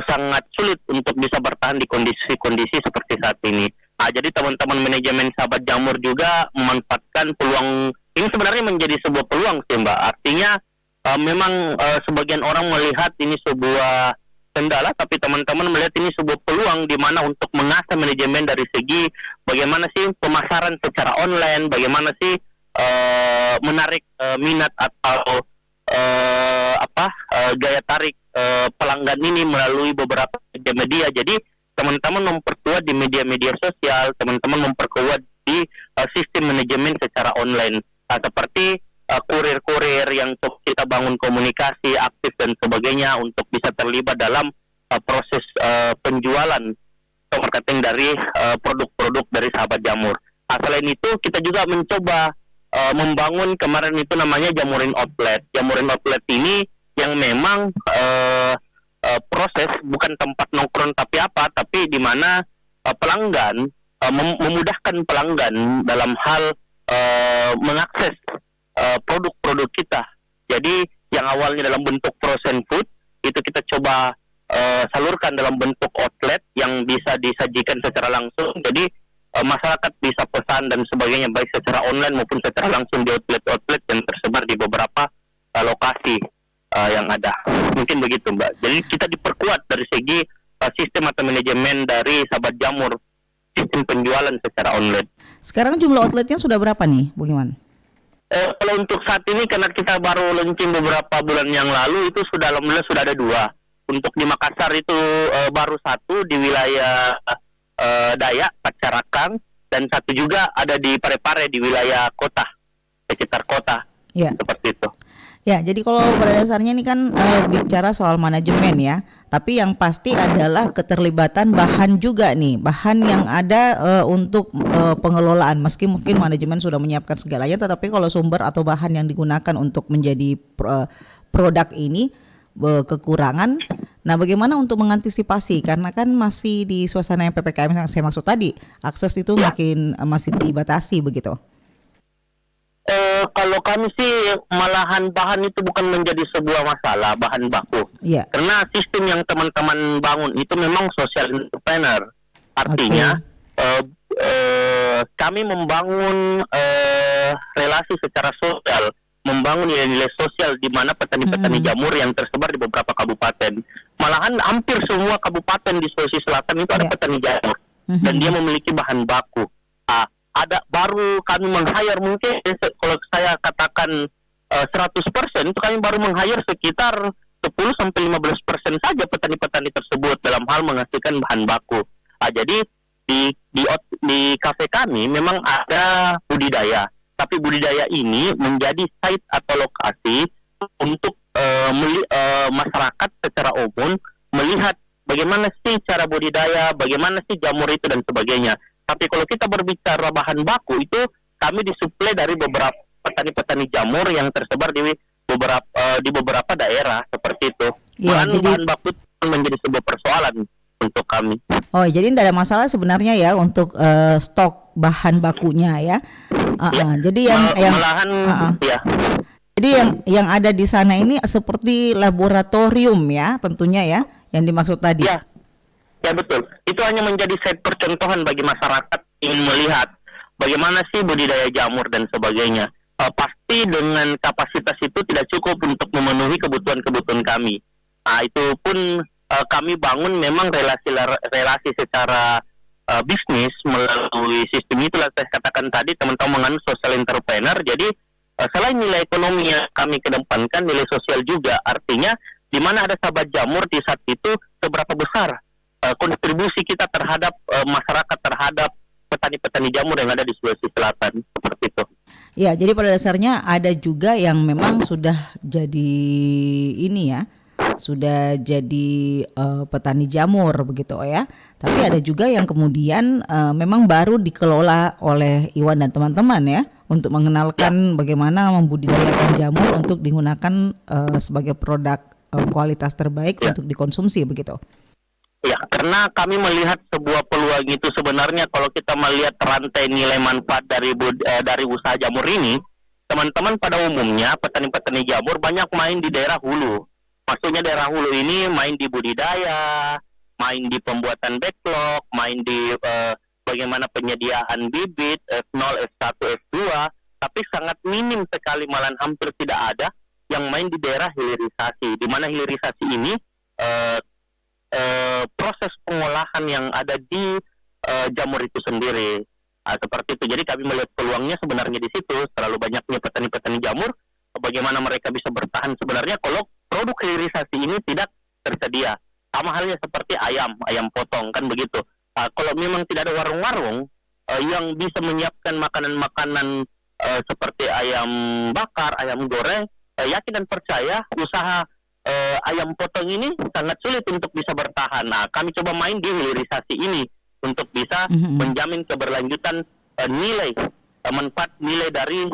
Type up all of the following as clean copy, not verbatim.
sangat sulit untuk bisa bertahan di kondisi-kondisi seperti saat ini. Jadi teman-teman manajemen sahabat jamur juga memanfaatkan peluang ini, sebenarnya menjadi sebuah peluang sih Mbak. Artinya memang sebagian orang melihat ini sebuah kendala, tapi teman-teman melihat ini sebuah peluang di mana untuk mengasah manajemen dari segi bagaimana sih pemasaran secara online, bagaimana sih menarik minat atau gaya tarik pelanggan ini melalui beberapa media. Jadi teman-teman memperkuat di media-media sosial, teman-teman memperkuat di sistem manajemen secara online, seperti kurir-kurir yang kita bangun komunikasi aktif dan sebagainya untuk bisa terlibat dalam proses penjualan atau marketing dari produk-produk dari sahabat jamur. Selain itu kita juga mencoba membangun kemarin itu namanya Jamurin Outlet. Jamurin Outlet ini yang memang proses bukan tempat nongkrong tapi di mana pelanggan memudahkan pelanggan dalam hal mengakses produk-produk kita. Jadi yang awalnya dalam bentuk frozen food itu kita coba salurkan dalam bentuk outlet yang bisa disajikan secara langsung. Jadi masyarakat bisa pesan dan sebagainya baik secara online maupun secara langsung di outlet-outlet yang tersebar di beberapa lokasi yang ada. Mungkin begitu Mbak. Jadi kita diperkuat dari segi sistem atau manajemen dari sahabat jamur, sistem penjualan secara online. Sekarang jumlah outletnya sudah berapa nih, Bagaimana? Kalau untuk saat ini karena kita baru launching beberapa bulan yang lalu, itu sudah alhamdulillah sudah ada 2. Untuk di Makassar itu baru 1 di wilayah Dayak, Pacarakan, dan 1 juga ada di Parepare di wilayah kota, sekitar kota. Ya. Seperti itu. Ya, jadi kalau pada dasarnya ini kan bicara soal manajemen ya, tapi yang pasti adalah keterlibatan bahan juga nih, bahan yang ada untuk pengelolaan. Meski mungkin manajemen sudah menyiapkan segalanya, tetapi kalau sumber atau bahan yang digunakan untuk menjadi produk ini kekurangan. Nah, bagaimana untuk mengantisipasi? Karena kan masih di suasana yang PPKM yang saya maksud tadi, akses itu masih dibatasi begitu. Kalau kami sih malahan bahan itu bukan menjadi sebuah masalah, bahan baku. Yeah. Karena sistem yang teman-teman bangun itu memang social entrepreneur. Artinya kami membangun relasi secara sosial, membangun nilai-nilai sosial di mana petani-petani jamur yang tersebar di beberapa kabupaten. Malahan hampir semua kabupaten di Sulawesi Selatan itu ada petani jamur dan dia memiliki bahan baku. Ada baru kami meng-hire mungkin kalau saya katakan 100% itu kami baru meng-hire sekitar 10-15% saja petani-petani tersebut dalam hal menghasilkan bahan baku. Jadi di kafe kami memang ada budidaya, tapi budidaya ini menjadi site atau lokasi untuk masyarakat secara umum melihat bagaimana sih cara budidaya, bagaimana sih jamur itu dan sebagainya. Tapi kalau kita berbicara bahan baku itu kami disuplai dari beberapa petani-petani jamur yang tersebar di beberapa daerah seperti itu. Bahan baku menjadi sebuah persoalan untuk kami. Oh, jadi tidak ada masalah sebenarnya ya untuk stok bahan bakunya ya. Jadi Jadi yang ada di sana ini seperti laboratorium ya, tentunya ya, yang dimaksud tadi. Ya betul, itu hanya menjadi set percontohan bagi masyarakat ingin melihat bagaimana sih budidaya jamur dan sebagainya. Pasti dengan kapasitas itu tidak cukup untuk memenuhi kebutuhan kami. Itu pun kami bangun memang relasi secara bisnis melalui sistem itulah saya katakan tadi teman-teman menganut social entrepreneur. Jadi selain nilai ekonomi yang kami kedepankan, nilai sosial juga. Artinya di mana ada sahabat jamur di saat itu seberapa besar kontribusi kita terhadap masyarakat, terhadap petani-petani jamur yang ada di Sulawesi Selatan, seperti itu. Ya, jadi pada dasarnya ada juga yang memang sudah jadi sudah jadi petani jamur begitu ya. Tapi ada juga yang kemudian memang baru dikelola oleh Iwan dan teman-teman ya, untuk mengenalkan bagaimana membudidayakan jamur untuk digunakan sebagai produk kualitas terbaik untuk dikonsumsi begitu. Ya, karena kami melihat sebuah peluang itu sebenarnya kalau kita melihat rantai nilai manfaat dari usaha jamur ini, teman-teman pada umumnya petani-petani jamur banyak main di daerah hulu. Maksudnya daerah hulu ini main di budidaya, main di pembuatan backlog, main di bagaimana penyediaan bibit F0, F1, F2, tapi sangat minim sekali, malah hampir tidak ada yang main di daerah hilirisasi, di mana hilirisasi ini proses pengolahan yang ada di jamur itu sendiri. Seperti itu. Jadi kami melihat peluangnya sebenarnya di situ. Terlalu banyaknya petani-petani jamur, bagaimana mereka bisa bertahan sebenarnya kalau produk hilirisasi ini tidak tersedia. Sama halnya seperti ayam potong kan begitu. Kalau memang tidak ada warung-warung yang bisa menyiapkan makanan-makanan seperti ayam bakar, ayam goreng, yakin dan percaya usaha ayam potong ini sangat sulit untuk bisa bertahan. Nah, kami coba main di hilirisasi ini untuk bisa menjamin keberlanjutan manfaat nilai dari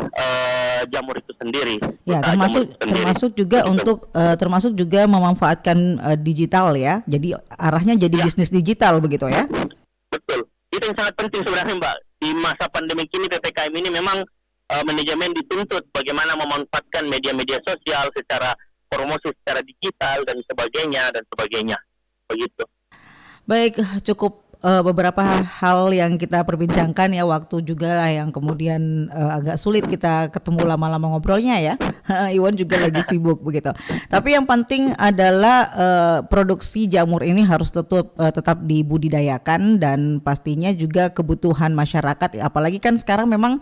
jamur itu sendiri. Ya, termasuk juga begitu. Untuk termasuk juga memanfaatkan digital ya. Jadi arahnya jadi bisnis digital begitu ya. Betul. Itu yang sangat penting sebenarnya, Mbak. Di masa pandemi ini, PPKM ini memang manajemen dituntut bagaimana memanfaatkan media-media sosial secara promosi secara digital dan sebagainya. Begitu. Baik, cukup beberapa hal yang kita perbincangkan ya, waktu juga lah yang kemudian agak sulit kita ketemu lama-lama ngobrolnya ya. Iwan juga lagi sibuk begitu. Tapi yang penting adalah produksi jamur ini harus tetap dibudidayakan, dan pastinya juga kebutuhan masyarakat, apalagi kan sekarang memang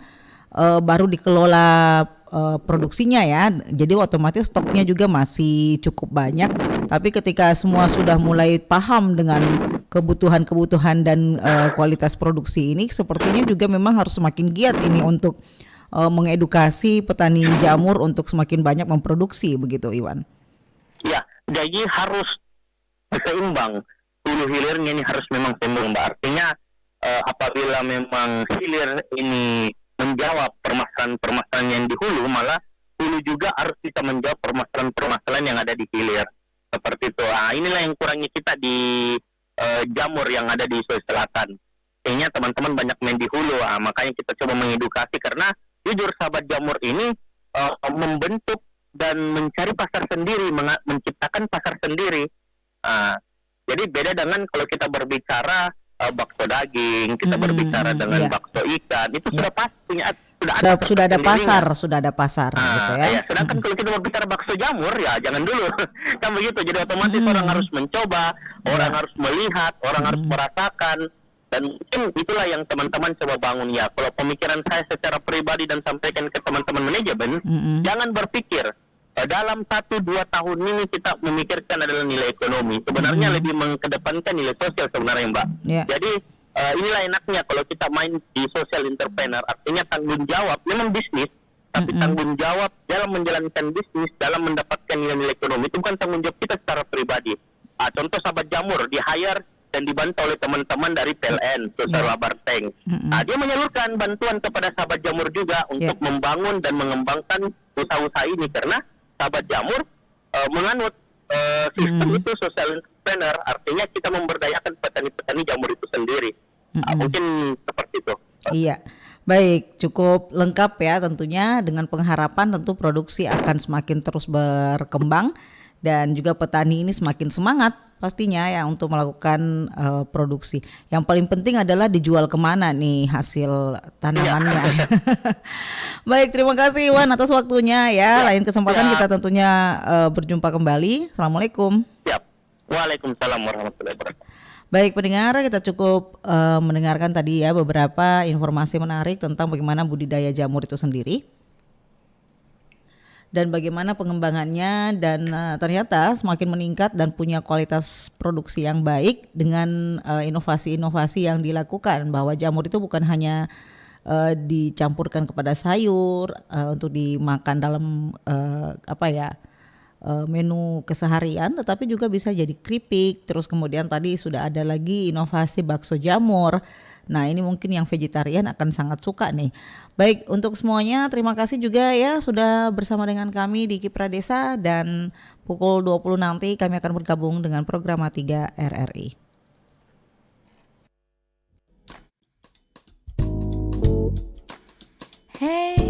baru dikelola produksinya ya, jadi otomatis stoknya juga masih cukup banyak. Tapi ketika semua sudah mulai paham dengan kebutuhan dan kualitas produksi ini, sepertinya juga memang harus semakin giat ini untuk mengedukasi petani jamur untuk semakin banyak memproduksi begitu, Iwan. Ya, jadi harus seimbang, hulu hilirnya ini harus memang seimbang, Mbak. Artinya apabila memang hilir ini menjawab permasalahan-permasalahan yang di hulu, malah hulu juga harus bisa menjawab permasalahan-permasalahan yang ada di hilir. Seperti itu. Inilah yang kurangnya kita di jamur yang ada di Sulawesi Selatan. Kayaknya teman-teman banyak main di hulu, makanya kita coba mengedukasi, karena jujur sahabat jamur ini membentuk dan mencari pasar sendiri, menciptakan pasar sendiri. Jadi beda dengan kalau kita berbicara bakso daging, kita berbicara dengan bakso ikan, itu sudah pasti punya sudah ada pasar gitu ya. Sedangkan kalau kita berbicara bakso jamur, ya jangan dulu. Kan begitu. Jadi otomatis orang harus mencoba, orang harus melihat, orang harus merasakan, dan mungkin itulah yang teman-teman coba bangun ya. Kalau pemikiran saya secara pribadi dan sampaikan ke teman-teman manajemen, jangan berpikir dalam 1-2 tahun ini kita memikirkan adalah nilai ekonomi. Sebenarnya lebih mengedepankan nilai sosial sebenarnya, Mbak. Jadi inilah enaknya kalau kita main di social entrepreneur, artinya tanggung jawab memang bisnis, tapi tanggung jawab dalam menjalankan bisnis, dalam mendapatkan nilai-nilai ekonomi itu bukan tanggung jawab kita secara pribadi. Contoh sahabat jamur di hire dan dibantu oleh teman-teman dari PLN, Social Labar Tank. Dia menyalurkan bantuan kepada sahabat jamur juga untuk membangun dan mengembangkan usaha-usaha ini, karena sahabat jamur menganut sistem itu social entrepreneur, artinya kita memberdayakan petani-petani jamur itu sendiri. Mungkin seperti itu. Iya, baik, cukup lengkap ya tentunya, dengan pengharapan tentu produksi akan semakin terus berkembang dan juga petani ini semakin semangat pastinya ya untuk melakukan produksi. Yang paling penting adalah dijual kemana nih hasil tanamannya. Baik, terima kasih Iwan atas waktunya ya. Lain kesempatan kita tentunya berjumpa kembali. Assalamualaikum. Siap. Waalaikumsalam warahmatullahi wabarakatuh. Baik pendengar, kita cukup mendengarkan tadi ya beberapa informasi menarik tentang bagaimana budidaya jamur itu sendiri dan bagaimana pengembangannya, dan ternyata semakin meningkat dan punya kualitas produksi yang baik dengan inovasi-inovasi yang dilakukan, bahwa jamur itu bukan hanya dicampurkan kepada sayur untuk dimakan dalam menu keseharian, tetapi juga bisa jadi keripik. Terus kemudian tadi sudah ada lagi inovasi bakso jamur. Nah, ini mungkin yang vegetarian akan sangat suka nih. Baik, untuk semuanya terima kasih juga ya sudah bersama dengan kami di Kiprah Desa, dan pukul 20 nanti kami akan bergabung dengan program 3 RRI. Hey